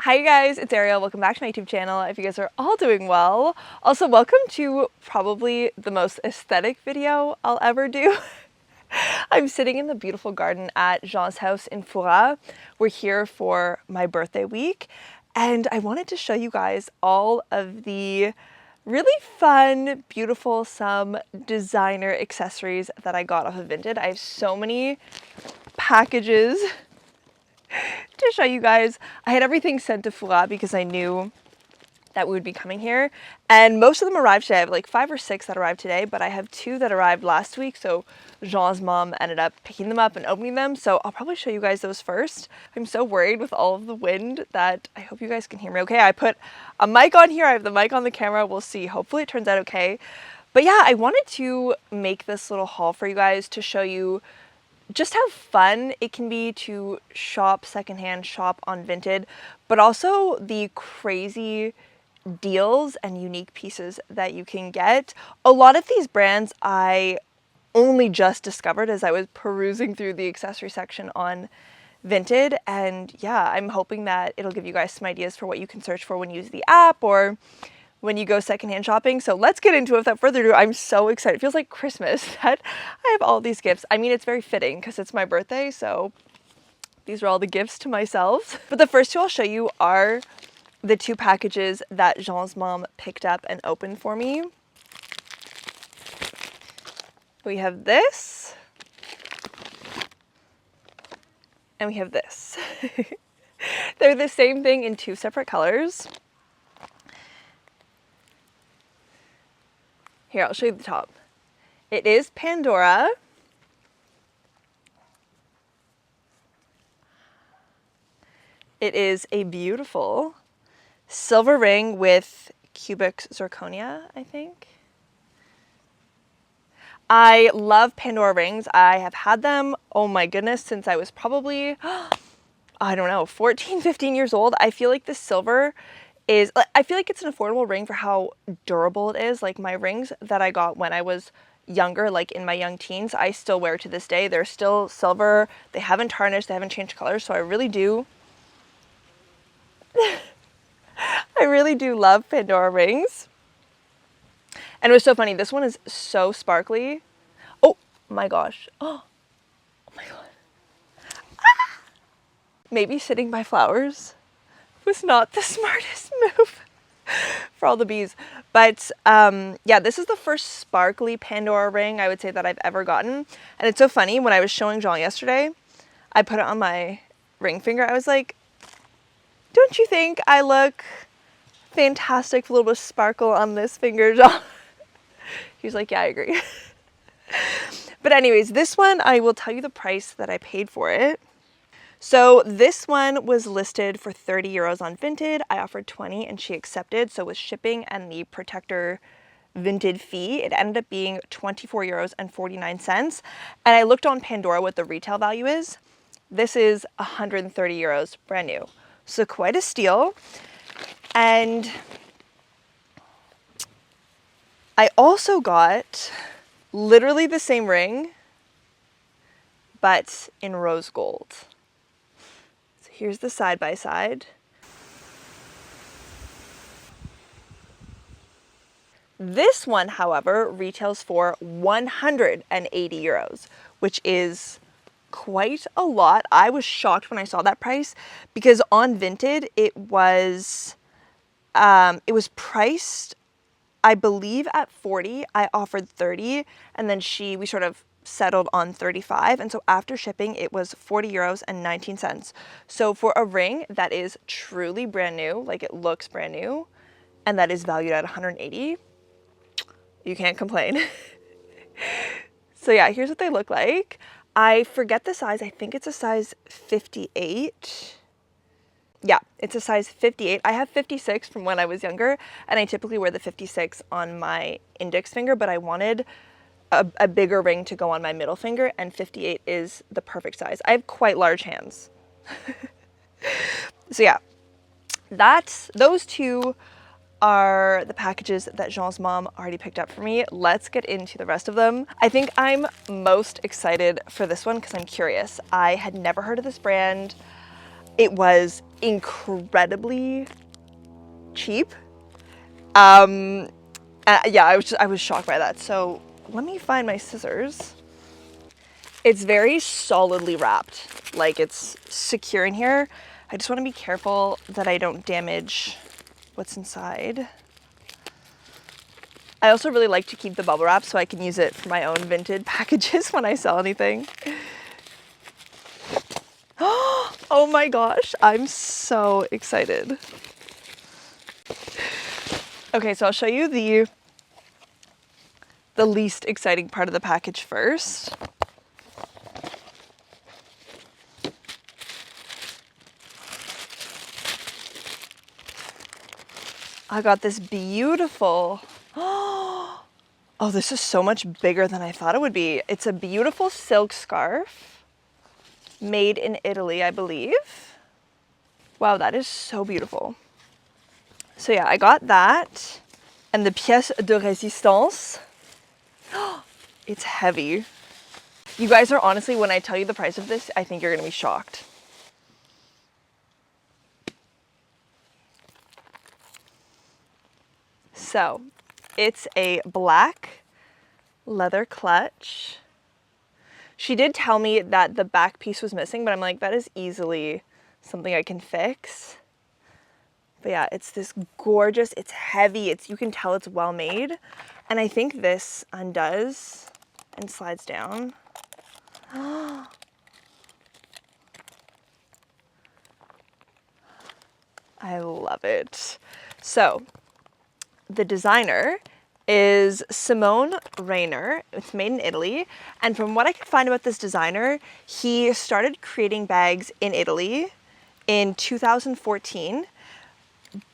Hi guys, it's Arielle. Welcome back to my YouTube channel. If you guys are all doing well. Also, welcome to probably the most aesthetic video I'll ever do. I'm sitting in the beautiful garden at Jean's house in Fura. We're here for my birthday week, and I wanted to show you guys all of the really fun, beautiful, some designer accessories that I got off of Vinted. I have so many packages to show you guys. I had everything sent to Fura because I knew that we would be coming here, and most of them arrived today. I have like 5 or 6 that arrived today, but I have 2 that arrived last week, so Jean's mom ended up picking them up and opening them, so I'll probably show you guys those first. I'm so worried with all of the wind that I hope you guys can hear me okay. I put a mic on here, I have the mic on the camera, we'll see. Hopefully it turns out okay. But yeah, I wanted to make this little haul for you guys to show you just how fun it can be to shop secondhand, shop on Vinted, but also the crazy deals and unique pieces that you can get. A lot of these brands I only just discovered as I was perusing through the accessory section on Vinted, and yeah, I'm hoping that it'll give you guys some ideas for what you can search for when you use the app or when you go secondhand shopping. So let's get into it without further ado. I'm so excited. It feels like Christmas that I have all these gifts. I mean, it's very fitting because it's my birthday, so these are all the gifts to myself. But the first 2 I'll show you are the 2 packages that Jean's mom picked up and opened for me. We have this, and we have this. They're the same thing in 2 separate colors. Here, I'll show you the top. It is Pandora. It is a beautiful silver ring with cubic zirconia, I think. I love Pandora rings. I have had them, oh my goodness, since I was probably, I don't know, 14, 15 years old. I feel like the silver is, I feel like it's an affordable ring for how durable it is. Like my rings that I got when I was younger, like in my young teens, I still wear to this day. They're still silver. They haven't tarnished. They haven't changed colors. So I really do, I really do love Pandora rings. And it was so funny. This one is so sparkly. Oh my gosh. Oh my God. Ah! Maybe sitting by flowers was not the smartest move for all the bees. But yeah, this is the first sparkly Pandora ring I would say that I've ever gotten. And it's so funny, when I was showing Jean yesterday, I put it on my ring finger. I was like, don't you think I look fantastic with a little bit of sparkle on this finger, Jean? He was like, yeah, I agree. But anyways, this one, I will tell you the price that I paid for it. So this one was listed for 30 euros on Vinted. I offered 20 and she accepted. So with shipping and the protector Vinted fee, it ended up being 24 euros and 49 cents. And I looked on Pandora what the retail value is. This is 130 euros, brand new. So quite a steal. And I also got literally the same ring, but in rose gold. Here's the side by side. This one, however, retails for 180 euros, which is quite a lot. I was shocked when I saw that price because on Vinted it was priced, I believe, at 40. I offered 30, and then we sort of settled on 35, and so after shipping it was 40 euros and 19 cents. So for a ring that is truly brand new, like it looks brand new, and that is valued at 180, you can't complain. So yeah, here's what they look like. I forget the size. I think it's a size 58. Yeah, it's a size 58. I have 56 from when I was younger, and I typically wear the 56 on my index finger, but I wanted a bigger ring to go on my middle finger, and 58 is the perfect size. I have quite large hands. So yeah, those 2 are the packages that Jean's mom already picked up for me. Let's get into the rest of them. I think I'm most excited for this one because I'm curious. I had never heard of this brand. it was incredibly cheap. Yeah, I was shocked by that. So let me find my scissors. It's very solidly wrapped, like it's secure in here. I just want to be careful that I don't damage what's inside. I also really like to keep the bubble wrap so I can use it for my own Vinted packages when I sell anything. Oh my gosh, I'm so excited. Okay, so I'll show you the least exciting part of the package first. I got this beautiful, oh, this is so much bigger than I thought it would be. It's a beautiful silk scarf made in Italy, I believe. Wow, that is so beautiful. So yeah, I got that and the pièce de résistance. It's heavy. You guys are honestly, when I tell you the price of this, I think you're gonna be shocked. So it's a black leather clutch. She did tell me that the back piece was missing, but I'm like, that is easily something I can fix. But yeah, it's this gorgeous, it's heavy, you can tell it's well made. And I think this undoes and slides down. I love it. So the designer is Simone Rainer. It's made in Italy. And from what I could find about this designer, he started creating bags in Italy in 2014.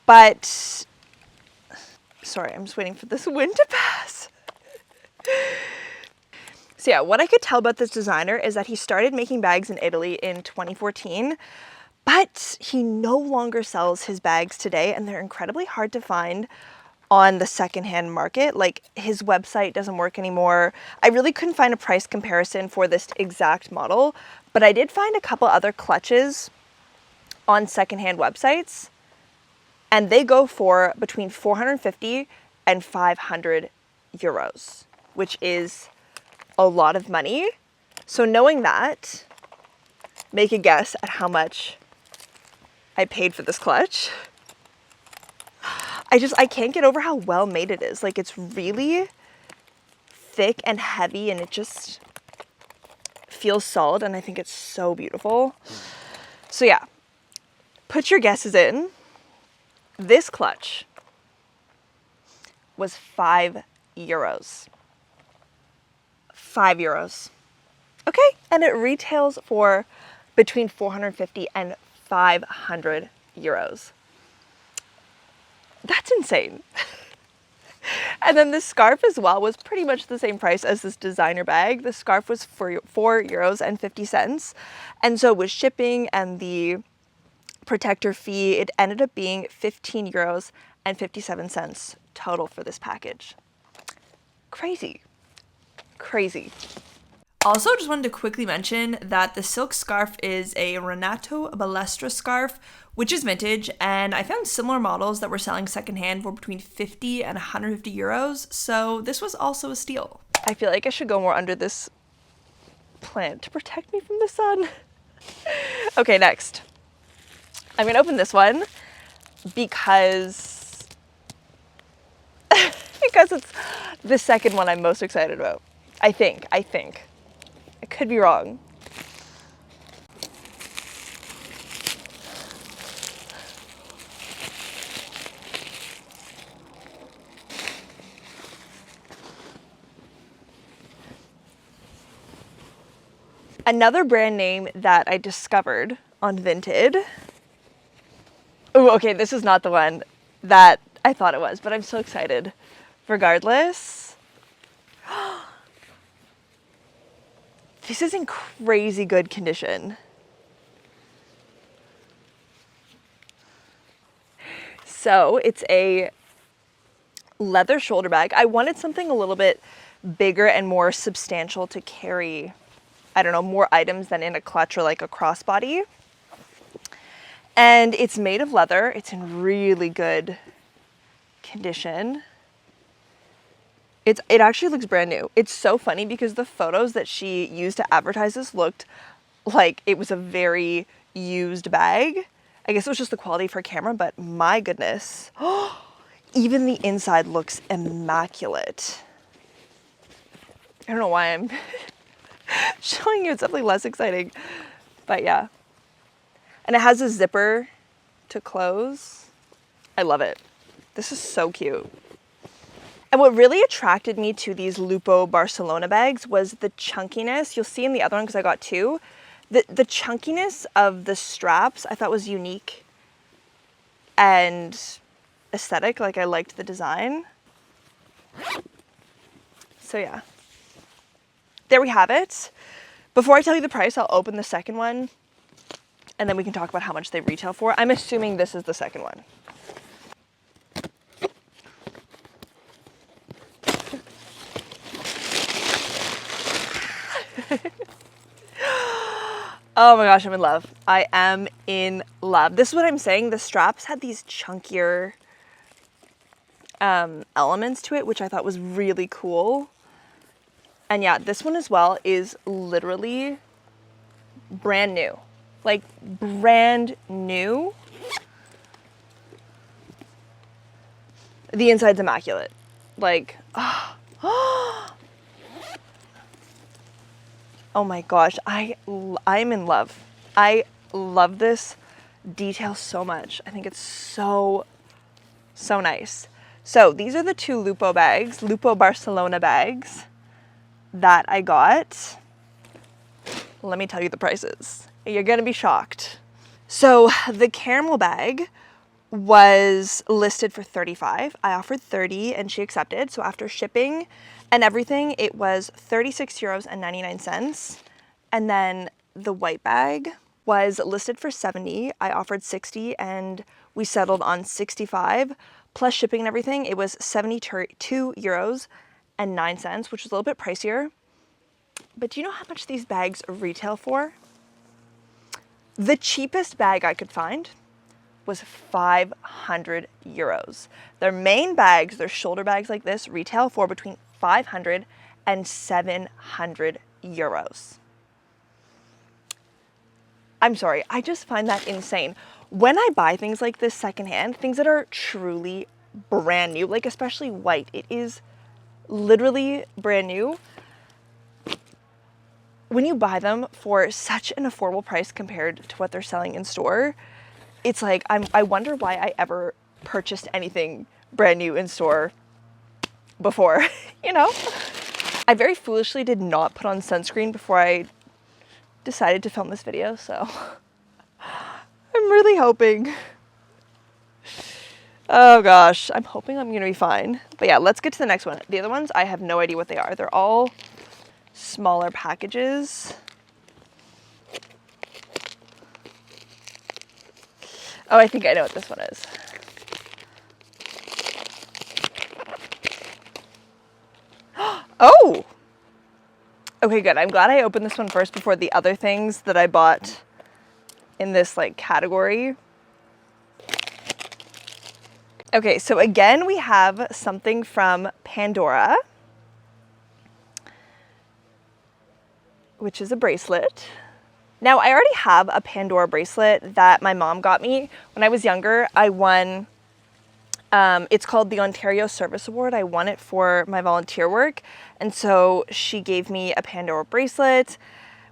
But, sorry, I'm just waiting for this wind to pass. So yeah, what I could tell about this designer is that he started making bags in Italy in 2014, but he no longer sells his bags today, and they're incredibly hard to find on the secondhand market. Like, his website doesn't work anymore. I really couldn't find a price comparison for this exact model, but I did find a couple other clutches on secondhand websites, and they go for between 450 and 500 euros, which is a lot of money. So knowing that, make a guess at how much I paid for this clutch. I can't get over how well made it is. Like, it's really thick and heavy, and it just feels solid, and I think it's so beautiful. So yeah, put your guesses in. This clutch was 5 euros. 5 euros. Okay, and it retails for between 450 and 500 euros. That's insane. And then this scarf as well was pretty much the same price as this designer bag. The scarf was for 4 euros and 50 cents. And so with shipping and the protector fee, it ended up being 15 euros and 57 cents total for this package. Crazy. Crazy. Also, just wanted to quickly mention that the silk scarf is a Renato Balestra scarf, which is vintage, and I found similar models that were selling secondhand for between 50 and 150 euros, so this was also a steal. I feel like I should go more under this plant to protect me from the sun. Okay, next. I'm gonna open this one because it's the second one I'm most excited about. I think. I could be wrong. Another brand name that I discovered on Vinted. Oh, okay, this is not the one that I thought it was, but I'm so excited. Regardless. This is in crazy good condition. So it's a leather shoulder bag. I wanted something a little bit bigger and more substantial to carry, I don't know, more items than in a clutch or like a crossbody. And it's made of leather. It's in really good condition. It actually looks brand new. It's so funny because the photos that she used to advertise this looked like it was a very used bag. I guess it was just the quality for camera, but my goodness. Even the inside looks immaculate. I don't know why I'm showing you. It's definitely less exciting, but yeah. And it has a zipper to close. I love it. This is so cute. And what really attracted me to these Lupo Barcelona bags was the chunkiness. You'll see in the other one, because I got two, the chunkiness of the straps I thought was unique and aesthetic. Like, I liked the design. So yeah, there we have it. Before I tell you the price, I'll open the second one and then we can talk about how much they retail for. I'm assuming this is the second one. Oh my gosh, I'm in love. I am in love. This is what I'm saying. The straps had these chunkier elements to it, which I thought was really cool. And yeah, this one as well is literally brand new. Like, brand new. The inside's immaculate. Like, oh my gosh, I'm in love. I love this detail so much. I think it's so nice. So these are the two Lupo bags, Lupo Barcelona bags that I got. Let me tell you the prices. You're gonna be shocked. So the caramel bag was listed for $35. I offered $30 and she accepted. So after shipping and everything, it was €36.99. And then the white bag was listed for $70. I offered $60 and we settled on $65. Plus shipping and everything, it was €72.09, which is a little bit pricier. But do you know how much these bags retail for? The cheapest bag I could find was €500. Their main bags, their shoulder bags like this, retail for between €500 and €700. I'm sorry, I just find that insane. When I buy things like this secondhand, things that are truly brand new, like especially white, it is literally brand new. When you buy them for such an affordable price compared to what they're selling in store, it's like, I wonder why I ever purchased anything brand new in store before, you know? I very foolishly did not put on sunscreen before I decided to film this video, so I'm really hoping. Oh gosh, I'm hoping I'm gonna be fine. But yeah, let's get to the next one. The other ones, I have no idea what they are. They're all smaller packages. Oh, I think I know what this one is. Oh! Okay, good. I'm glad I opened this one first before the other things that I bought in this like category. Okay, so again, we have something from Pandora, which is a bracelet. Now, I already have a Pandora bracelet that my mom got me when I was younger. I won, it's called the Ontario Service Award. I won it for my volunteer work. And so she gave me a Pandora bracelet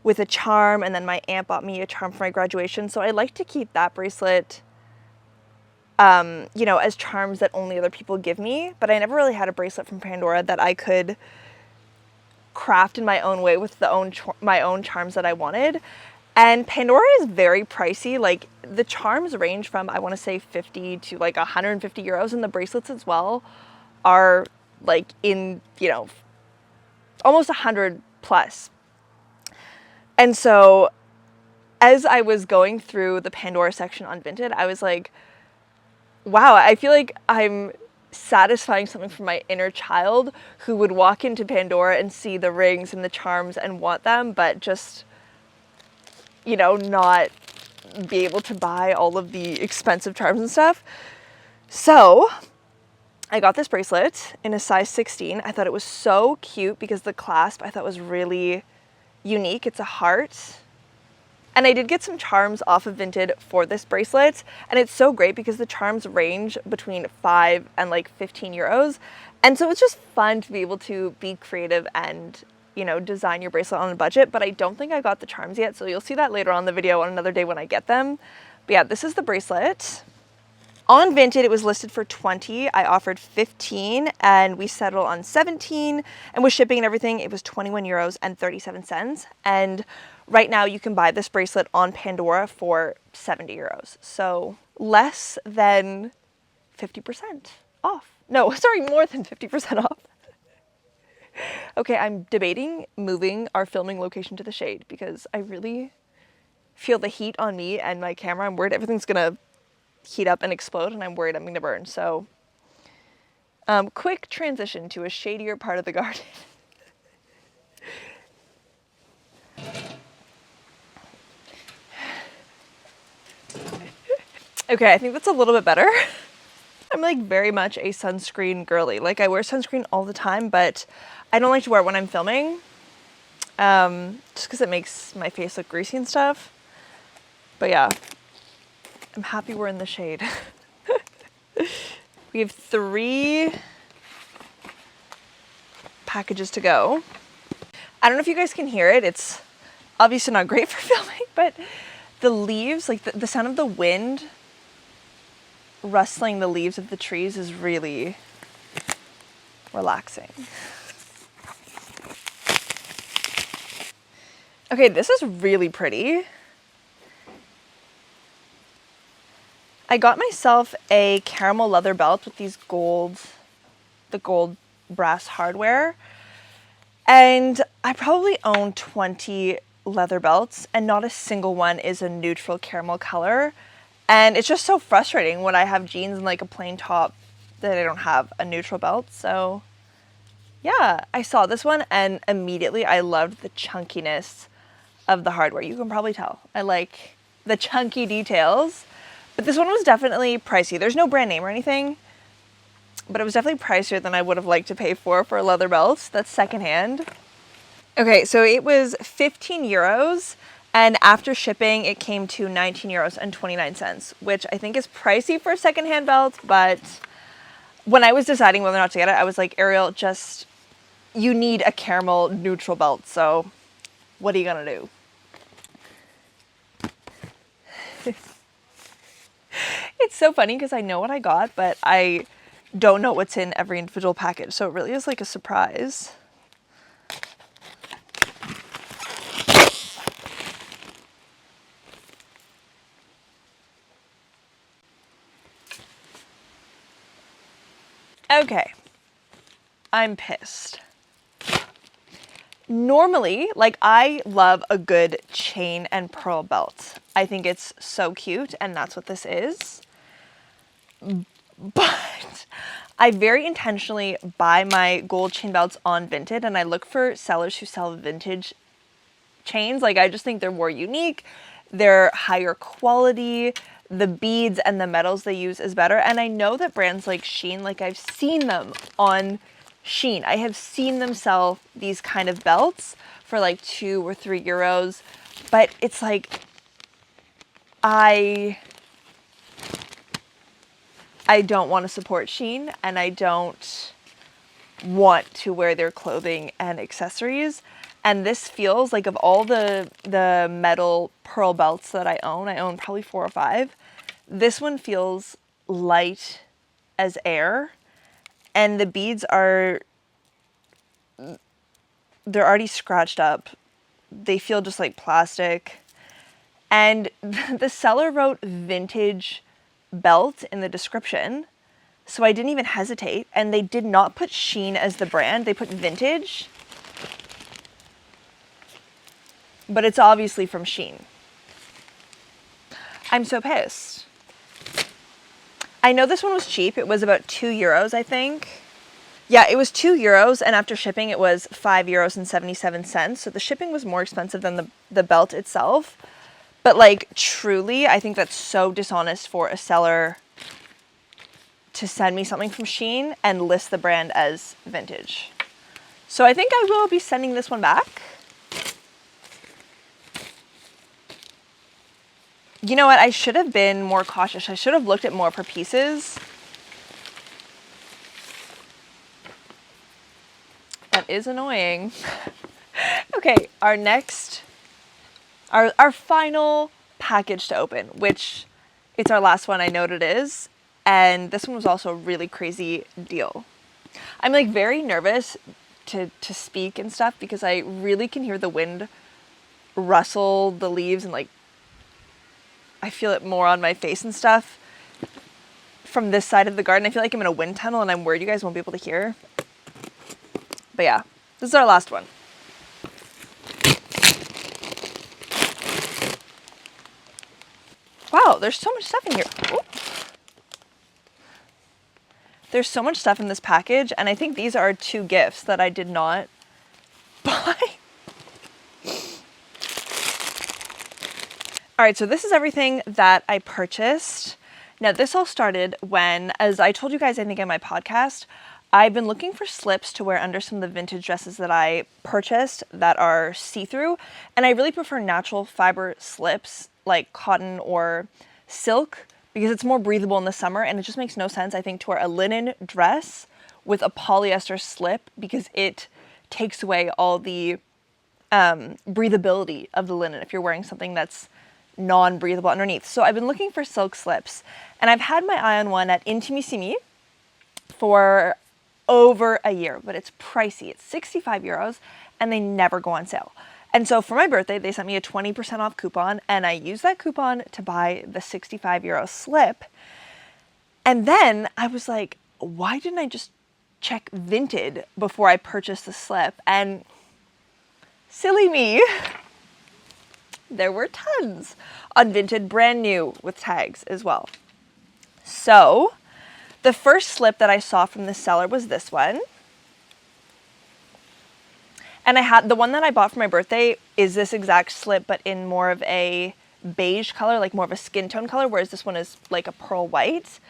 with a charm, and then my aunt bought me a charm for my graduation. So I like to keep that bracelet, you know, as charms that only other people give me. But I never really had a bracelet from Pandora that I could craft in my own way with my own charms that I wanted. And Pandora is very pricey. Like, the charms range from, I want to say 50 to like €150, and the bracelets as well are like in, you know, almost 100 plus. And so as I was going through the Pandora section on Vinted, I was like, wow, I feel like I'm satisfying something from my inner child who would walk into Pandora and see the rings and the charms and want them, but just, you know, not be able to buy all of the expensive charms and stuff. So I got this bracelet in a size 16. I thought it was so cute because the clasp I thought was really unique. It's a heart. And I did get some charms off of Vinted for this bracelet, and it's so great because the charms range between 5 and like 15 euros. And so it's just fun to be able to be creative and, you know, design your bracelet on a budget. But I don't think I got the charms yet, so you'll see that later on in the video on another day when I get them. But yeah, this is the bracelet. On Vinted, it was listed for 20. I offered 15 and we settled on 17. And with shipping and everything, it was 21 euros and 37 cents. And right now you can buy this bracelet on Pandora for 70 euros. So less than 50% off. No, sorry, more than 50% off. Okay, I'm debating moving our filming location to the shade because I really feel the heat on me and my camera. I'm worried everything's gonna heat up and explode, and I'm worried I'm gonna burn. So quick transition to a shadier part of the garden. Okay, I think that's a little bit better. I'm like very much a sunscreen girly. Like I wear sunscreen all the time, but I don't like to wear it when I'm filming, just because it makes my face look greasy and stuff. But yeah, I'm happy we're in the shade. We have 3 packages to go. I don't know if you guys can hear it. It's obviously not great for filming, but the leaves, like the sound of the wind rustling the leaves of the trees is really relaxing. Okay, this is really pretty. I got myself a caramel leather belt with these the gold brass hardware. And I probably own 20 leather belts and not a single one is a neutral caramel color. And it's just so frustrating when I have jeans and like a plain top that I don't have a neutral belt. So yeah, I saw this one and immediately I loved the chunkiness of the hardware. You can probably tell. I like the chunky details. But this one was definitely pricey. There's no brand name or anything, but it was definitely pricier than I would have liked to pay for a leather belt. That's secondhand. Okay, so it was 15 euros, and after shipping, it came to 19 euros and 29 cents, which I think is pricey for a secondhand belt, but when I was deciding whether or not to get it, I was like, Arielle, just, you need a caramel neutral belt, so what are you gonna do? It's so funny because I know what I got, but I don't know what's in every individual package. So it really is like a surprise. Okay, I'm pissed. Normally, like I love a good chain and pearl belt. I think it's so cute, and that's what this is. But I very intentionally buy my gold chain belts on Vinted, and I look for sellers who sell vintage chains. Like I just think they're more unique, they're higher quality, the beads and the metals they use is better. And I know that brands like Shein, like I've seen them on Shein. I have seen them sell these kind of belts for like 2 or 3 euros, but it's like I don't want to support Shein, and I don't want to wear their clothing and accessories. And this feels like, of all the metal pearl belts that I own probably 4 or 5. This one feels light as air, and the beads they're already scratched up. They feel just like plastic. And the seller wrote vintage belt in the description, so I didn't even hesitate. And they did not put Shein as the brand, they put vintage. But it's obviously from Shein. I'm so pissed. I know this one was cheap. It was about 2 euros, I think. Yeah, it was 2 euros, and after shipping it was 5 euros and 77 cents. So the shipping was more expensive than the belt itself. But like truly, I think that's so dishonest for a seller to send me something from Shein and list the brand as vintage. So I think I will be sending this one back. You know what? I should have been more cautious. I should have looked at more per pieces. That is annoying. Okay, our final package to open, which it's our last one, I know what it is. And this one was also a really crazy deal. I'm like very nervous to speak and stuff because I really can hear the wind rustle the leaves and like I feel it more on my face and stuff from this side of the garden. I feel like I'm in a wind tunnel and I'm worried you guys won't be able to hear. But yeah, this is our last one. Wow, there's so much stuff in here. Ooh. There's so much stuff in this package, and I think these are 2 gifts that I did not buy. All right, so this is everything that I purchased. Now, this all started when, as I told you guys, I think in my podcast, I've been looking for slips to wear under some of the vintage dresses that I purchased that are see-through, and I really prefer natural fiber slips like cotton or silk because it's more breathable in the summer, and it just makes no sense, I think, to wear a linen dress with a polyester slip because it takes away all the breathability of the linen if you're wearing something that's non-breathable underneath. So I've been looking for silk slips, and I've had my eye on one at Intimissimi for over a year, but it's pricey. It's 65 euros, and they never go on sale. And so for my birthday, they sent me a 20% off coupon, and I used that coupon to buy the 65 euro slip. And then I was like, why didn't I just check Vinted before I purchased the slip? And silly me, there were tons on Vinted, brand new with tags as well. So the first slip that I saw from the seller was this one. And I had the one that I bought for my birthday is this exact slip, but in more of a beige color, like more of a skin tone color, whereas this one is like a pearl white.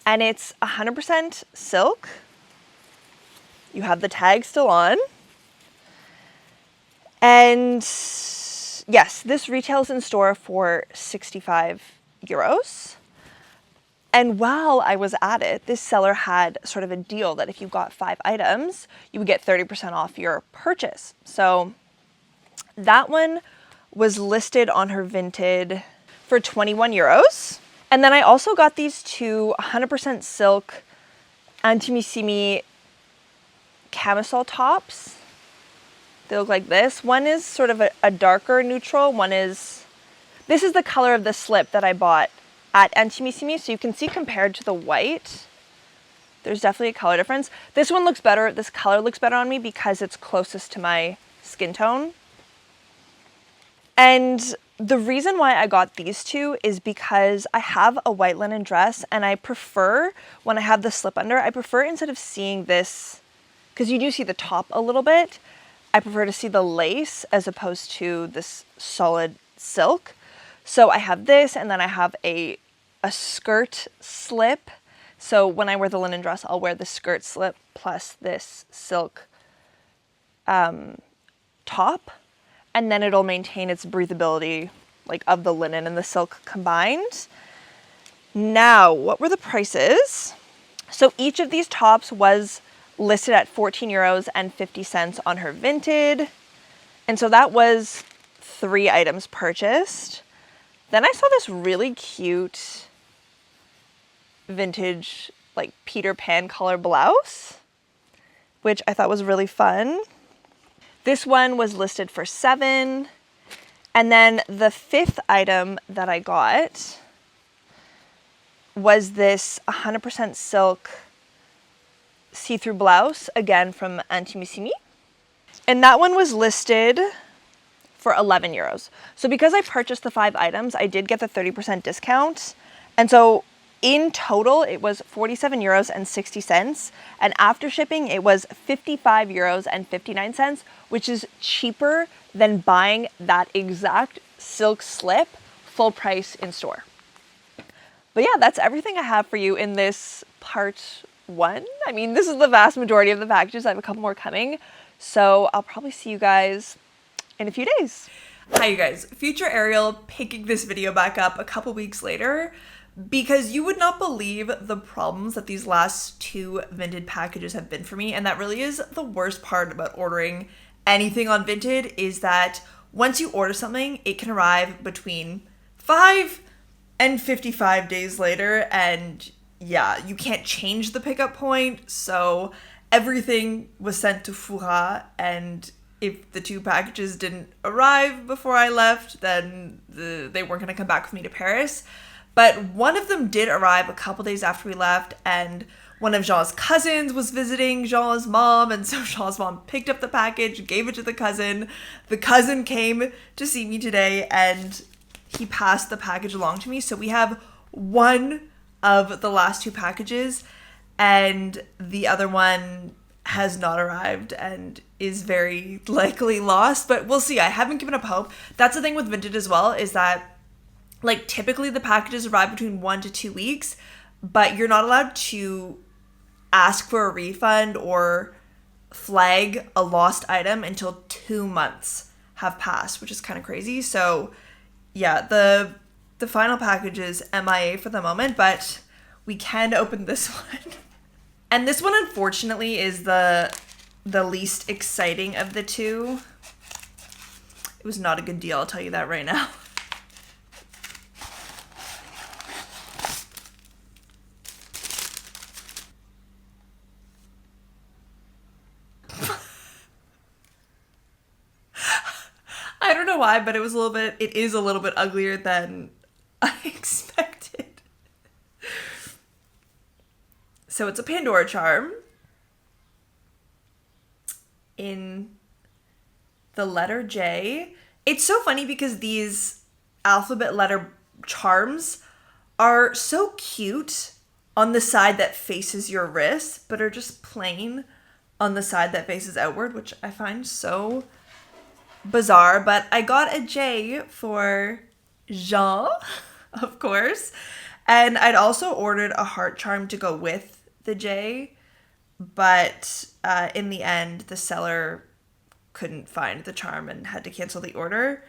And it's 100% silk. You have the tag still on. And yes, this retails in store for 65 euros. And while I was at it, this seller had sort of a deal that if you got 5 items, you would get 30% off your purchase. So that one was listed on her Vinted for 21 euros. And then I also got these 2 100% silk Intimissimi camisole tops. They look like this. One is sort of a darker neutral. This is the color of the slip that I bought at Intimissimi, so you can see compared to the white, there's definitely a color difference. This one looks better, this color looks better on me because it's closest to my skin tone. And the reason why I got these 2 is because I have a white linen dress, and I prefer, when I have the slip under, I prefer instead of seeing this, because you do see the top a little bit, I prefer to see the lace as opposed to this solid silk. So I have this, and then I have a skirt slip. So when I wear the linen dress, I'll wear the skirt slip plus this silk top, and then it'll maintain its breathability like of the linen and the silk combined. Now, what were the prices? So each of these tops was listed at 14 euros and 50 cents on her Vinted. And so that was 3 items purchased. Then I saw this really cute vintage like Peter Pan color blouse, which I thought was really fun. This one was listed for 7. And then the 5th item that I got was this 100% silk see-through blouse, again from Intimissimi. And that one was listed for 11 euros. So because I purchased the 5 items, I did get the 30% discount. And so in total, it was 47 euros and 60 cents. And after shipping, it was 55 euros and 59 cents, which is cheaper than buying that exact silk slip full price in store. But yeah, that's everything I have for you in this part 1. I mean, this is the vast majority of the packages. I have a couple more coming. So I'll probably see you guys in a few days. Hi you guys, future Arielle picking this video back up a couple weeks later because you would not believe the problems that these last 2 Vinted packages have been for me. And that really is the worst part about ordering anything on Vinted, is that once you order something, it can arrive between 5 and 55 days later, and yeah, you can't change the pickup point, so everything was sent to Fura, and if the 2 packages didn't arrive before I left, then they weren't going to come back with me to Paris. But one of them did arrive a couple days after we left, and one of Jean's cousins was visiting Jean's mom, and so Jean's mom picked up the package, gave it to the cousin. The cousin came to see me today, and he passed the package along to me. So we have one of the last 2 packages, and the other one has not arrived and is very likely lost, but we'll see. I haven't given up hope. That's the thing with Vinted as well, is that like typically the packages arrive between 1 to 2 weeks, but you're not allowed to ask for a refund or flag a lost item until 2 months have passed, which is kind of crazy. So yeah, the final package is MIA for the moment, but we can open this one. And this one, unfortunately, is the least exciting of the 2. It was not a good deal, I'll tell you that right now. I don't know why, but it is a little bit uglier than I expected. So it's a Pandora charm in the letter J. It's so funny because these alphabet letter charms are so cute on the side that faces your wrist, but are just plain on the side that faces outward, which I find so bizarre. But I got a J for Jean, of course, and I'd also ordered a heart charm to go with the J, but in the end the seller couldn't find the charm and had to cancel the order.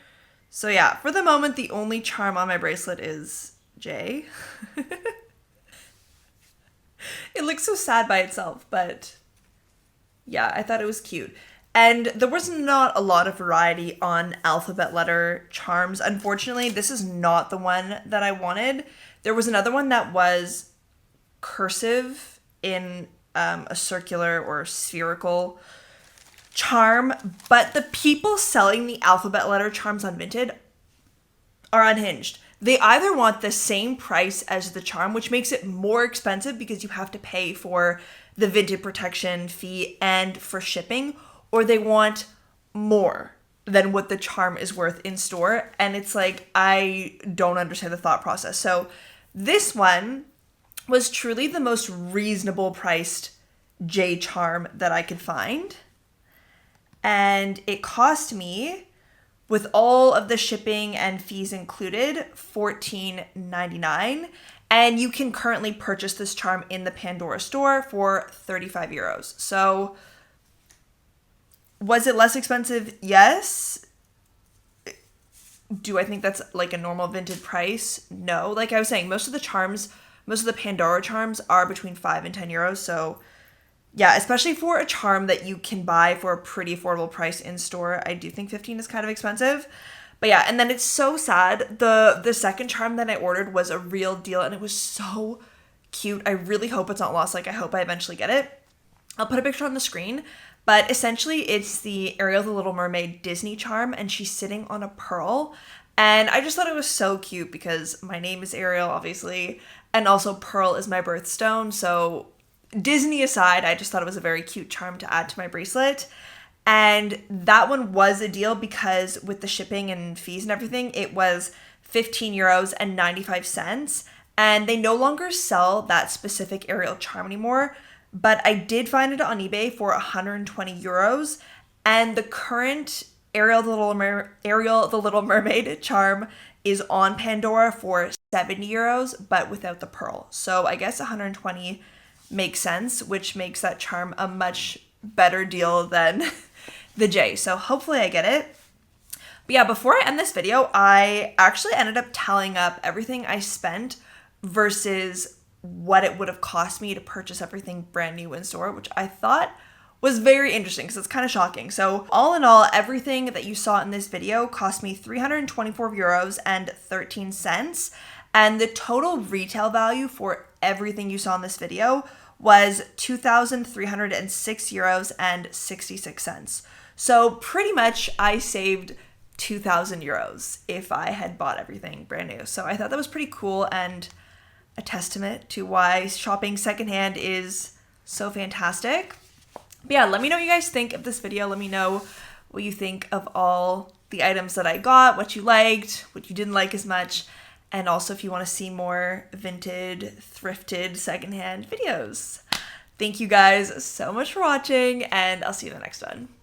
So yeah, for the moment the only charm on my bracelet is J. It looks so sad by itself, but yeah, I thought it was cute. And there was not a lot of variety on alphabet letter charms. Unfortunately, this is not the one that I wanted. There was another one that was cursive in a circular or spherical charm, but the people selling the alphabet letter charms on Vinted are unhinged. They either want the same price as the charm, which makes it more expensive because you have to pay for the Vinted protection fee and for shipping, or they want more than what the charm is worth in store. And it's like, I don't understand the thought process. So this one was truly the most reasonable priced J charm that I could find. And it cost me, with all of the shipping and fees included, $14.99. And you can currently purchase this charm in the Pandora store for 35 euros. So was it less expensive? Yes. Do I think that's like a normal Vinted price? No. Like I was saying, most of the Pandora charms are between 5 and 10 euros. So yeah, especially for a charm that you can buy for a pretty affordable price in store, I do think 15 is kind of expensive. But yeah, and then it's so sad. The second charm that I ordered was a real deal, and it was so cute. I really hope it's not lost. Like, I hope I eventually get it. I'll put a picture on the screen. But essentially, it's the Arielle the Little Mermaid Disney charm, and she's sitting on a pearl. And I just thought it was so cute because my name is Arielle, obviously, and also pearl is my birthstone. So Disney aside, I just thought it was a very cute charm to add to my bracelet. And that one was a deal because with the shipping and fees and everything, it was 15 euros and 95 cents. And they no longer sell that specific Arielle charm anymore. But I did find it on eBay for 120 euros. And the current Ariel the Little Mermaid charm is on Pandora for 70 euros, but without the pearl. So I guess 120 makes sense, which makes that charm a much better deal than the J. So hopefully I get it. But yeah, before I end this video, I actually ended up tallying up everything I spent versus what it would have cost me to purchase everything brand new in store, which I thought was very interesting because it's kind of shocking. So all in all, everything that you saw in this video cost me 324 euros and 13 cents. And the total retail value for everything you saw in this video was 2,306 euros and 66 cents. So pretty much I saved 2,000 euros if I had bought everything brand new. So I thought that was pretty cool and a testament to why shopping secondhand is so fantastic. But yeah, let me know what you guys think of this video. Let me know what you think of all the items that I got, what you liked, what you didn't like as much, and also if you want to see more vintage, thrifted, secondhand videos. Thank you guys so much for watching, and I'll see you in the next one.